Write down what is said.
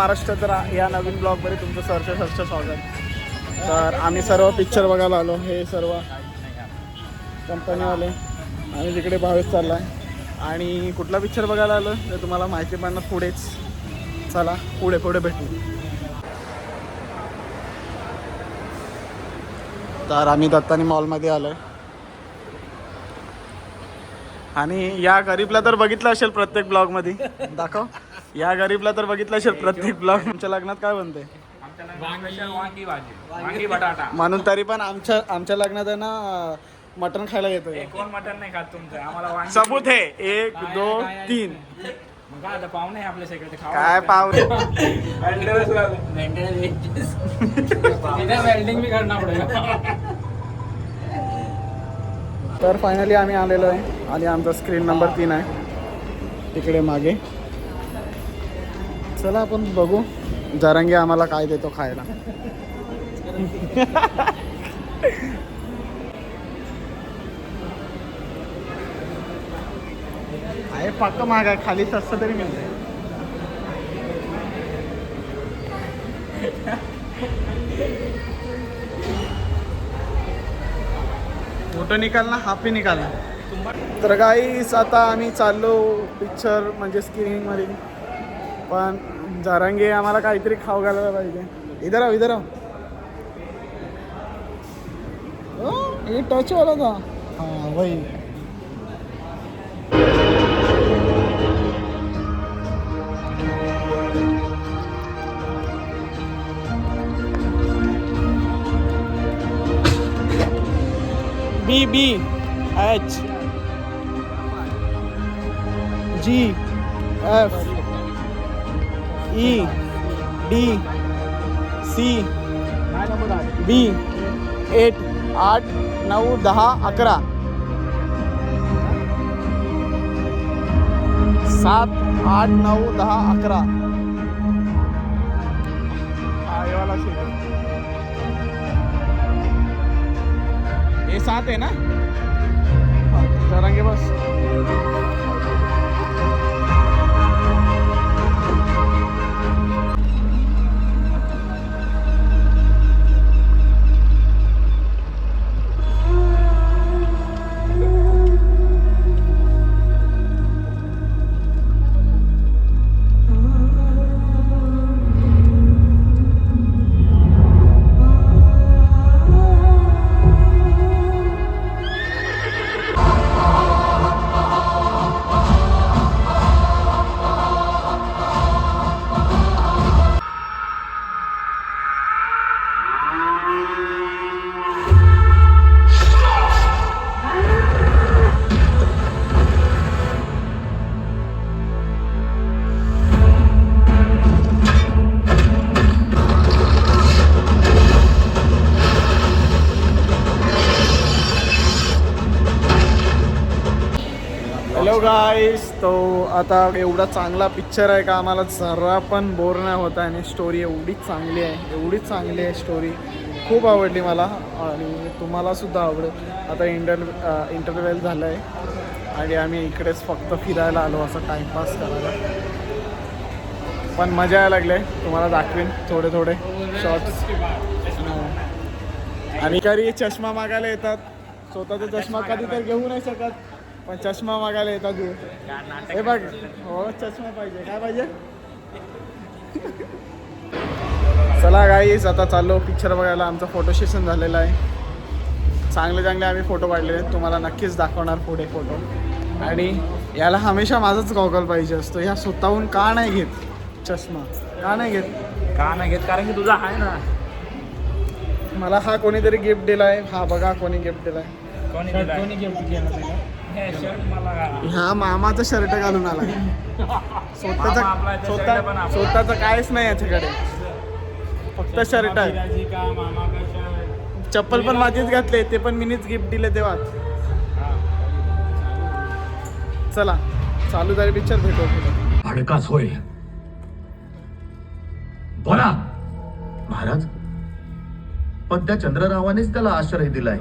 महाराष्ट्राचं या नवीन ब्लॉगमध्ये तुमचं सहर्ष स्वागत. तर आम्ही सर्व पिक्चर बघायला आलो. हे सर्व कंपनीवाले आणि तिकडे भावेश चालला आहे. आणि कुठला पिक्चर बघायला आलो ते तुम्हाला माहिती पडणार पुढेच. चला पुढे भेटू. तर आम्ही दत्तानी मॉलमध्ये आलो आहे. आणि या गरीबला तर बघितलं असेल प्रत्येक ब्लॉगमध्ये. दाखव. या गरीबला तर बघितलं असेल प्रत्येक ब्लॉग. आमच्या लग्नात काय बनते? वांगी बटाटा. म्हणून तरी पण आमच्या लग्नात आहे ना मटण खायला येतो. कोण मटण नाही खात तुमचं? आम्हाला सबूत आहे 1 2 3. मग काय आता पाहुणे आपल्या सगळे काय पाहुणे. वेल्डिंग भी करना पडेगा. तर फायनली आम्ही आलेलो आहे आणि आमचा स्क्रीन नंबर 3 आहे तिकडे मागे. चला आपण बघू जरांगी आम्हाला काय देतो खायला. आहे पक्क महाग आहे. खाली स्वस्त तरी मिळते. फोटो निकालना हाफ ही निकालना. तर गाईस आता आम्ही चाललो पिक्चर म्हणजे स्क्रीनिंगमध्ये. पण जरांगे आम्हाला काहीतरी खाऊ घालायला पाहिजे. इधर आओ. ये टच वाला था. हाँ वही. BBHGF EDCB 8 8 9 10 11 7 8 9 10 11. हा ये वाला सीट. ये 7 है ना. जरांगे बस. हॅलो गाईस. तो आता एवढा चांगला पिक्चर आहे का आम्हाला जरा पण बोर नाही होत आहे. आणि स्टोरी एवढीच चांगली आहे स्टोरी. खूप आवडली मला आणि तुम्हालासुद्धा आवडेल. आता इंटरव्हेल झालं आहे आणि आम्ही इकडेच फक्त फिरायला आलो असं टाईमपास करायला. पण मजा यायला लागले. तुम्हाला दाखवेन थोडे शॉर्ट्स. आणि कधी चष्मा मागायला येतात. स्वतःचा चष्मा कधी तर घेऊ नाही शकत पण चष्मा मागायला येतात. हे बघ. हो चष्मा पाहिजे. काय पाहिजे. चला गाईस आता चाललो पिक्चर बघायला. आमचं फोटो सेशन झालेलं आहे. चांगले आम्ही फोटो काढलेले आहेत. तुम्हाला नक्कीच दाखवणार पुढे फोटो. आणि याला हमेशा माझाच गॉगल पाहिजे असतो. ह्या स्वतःहून का नाही घेत चष्मा? का नाही घेत? कारण की तुझा आहे ना. मला हा कोणीतरी गिफ्ट दिलाय. हा बघा कोणी गिफ्ट दिलाय. कोणी गिफ्ट केलं तुला? हे शर्ट मला हा मामाचा शर्ट घालून आला. स्वतःचं काहीच नाही याच्याकडे. फक्त शर्ट आहे. चप्पल पण माझीच घातले. ते पण मीनीच गिफ्ट दिले तेव्हा. चला चालू झाले पिक्चर. भेटू. भडकाच होय. बोला महाराज. पण त्या चंद्ररावानेच त्याला आश्रय दिलाय.